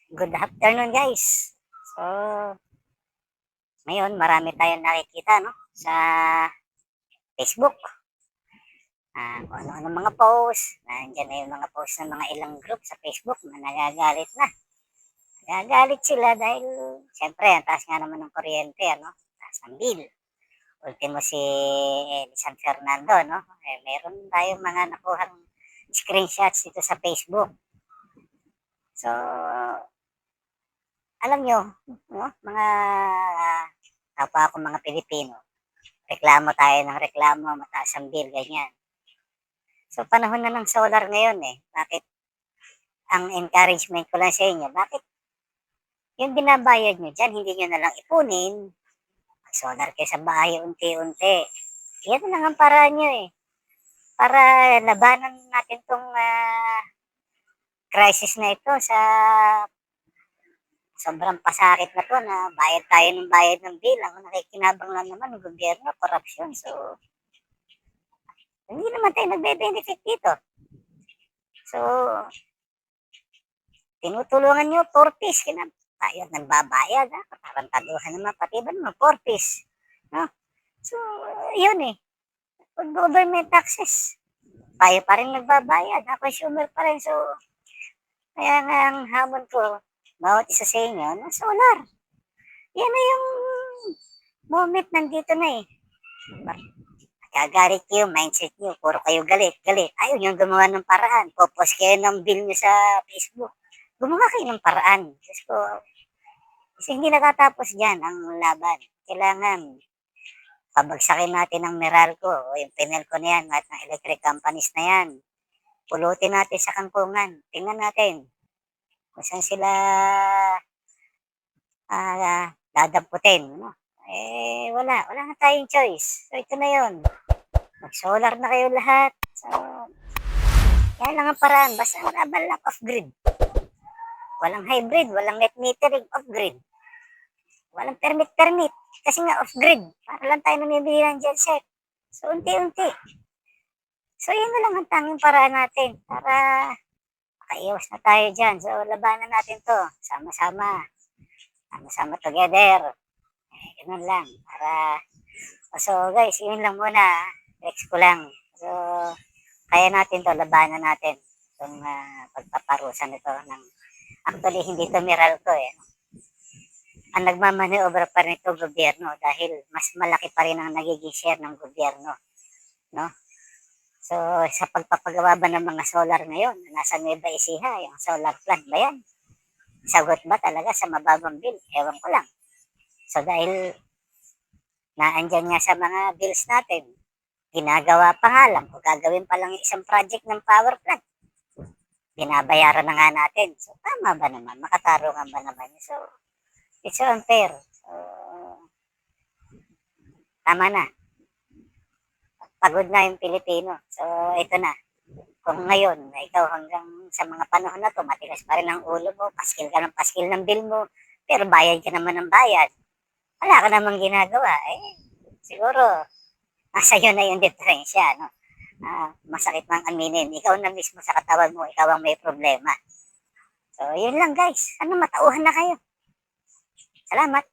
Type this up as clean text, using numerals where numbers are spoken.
Good afternoon guys. So, ngayon marami tayong nakikita no sa Facebook. Kung ano-ano mga post. Nandiyan na yung mga post ng mga ilang group sa Facebook na nagagalit na. Nagagalit sila dahil siyempre ang taas nga naman ng kuryente, ano? Taas ng bill. Ultimo si San Fernando, no? Meron tayong mga nakuhang screenshots dito sa Facebook. So, alam nyo, no? Mga kapwa ko mga Pilipino, reklamo tayo ng reklamo, mataas ang bill, ganyan. So, panahon na ng solar ngayon eh. Bakit? Ang encouragement ko lang sa inyo, bakit yung binabayad nyo dyan, hindi nyo na lang ipunin, mag-solar kayo sa bahay unti-unti. Yan lang ang paraan nyo eh. Para labanan natin tong crisis na ito sa sobrang pasakit na to na bayad tayo ng bayad ng bill. Ang nakikinabang lang naman ng gobyerno, korupsyon. So, hindi naman tayo nagbe-benefit dito. So, tinutulungan nyo, 4 piece, tayo nagbabayad, ha? Katarantaduhan naman, pati ba naman, 4 piece. No? So, yun eh. Pag government taxes, tayo pa rin nagbabayad, ha? Consumer pa rin. So, kaya nga ang hamon ko, bawat isa sa inyo, na solar. Yan na yung moment nandito na eh. Gagalit kayo, mindset nyo, puro kayo galit. Ayaw nyo gumawa ng paraan. Popost kayo ng bill nyo sa Facebook. Gumawa kayo ng paraan. Kasi hindi nakatapos dyan ang laban. Kailangan pabagsakin natin ang Meralco o yung Penelco na yan at ng electric companies na yan. Pulutin natin sa kangkungan. Tingnan natin kung saan sila dadamputin. No? Wala na tayong choice. So, ito na yun. Mag-solar na kayo lahat. So, yan lang ang paraan. Basta laban lang off-grid. Walang hybrid, walang net metering, off-grid. Walang permit. Kasi nga off-grid. Para lang tayo namibili ng genset. So, unti-unti. So, yun na lang ang tanging paraan natin. Para makaiwas na tayo dyan. So, labanan natin to. Sama-sama. Sama-sama together. Ganun lang. So, guys, yun lang muna. Next ko lang. So, kaya natin to, labanan natin itong pagpaparusa nito ng actually hindi to Meralco eh. Ang nagmamaneobra pa rin ito gobyerno dahil mas malaki pa rin ang nagiging share ng gobyerno, no? So, sa pagpapagawa ba ng mga solar ngayon, nasa Nueva Ecija, yung solar plant ba yan? Sagot ba talaga sa mababang bill? Ewan ko lang. So, dahil naandyan nga sa mga bills natin, ginagawa pa nga lang, kung gagawin pa lang isang project ng power plant, binabayaran na nga natin. So, tama ba naman? Makatarungan ba naman? So, it's unfair. So, tama na. Pagod na yung Pilipino. So, ito na. Kung ngayon, ikaw hanggang sa mga panahon na to, matigas pa rin ang ulo mo, paskil ka ng paskil ng bill mo, pero bayad ka naman ng bayad. Wala ka namang ginagawa. Siguro, nasa iyo na yung diferensya, no? Masakit mang aminin. Ikaw na mismo sa katawan mo, ikaw ang may problema. So, yun lang guys. Matauhan na kayo. Salamat.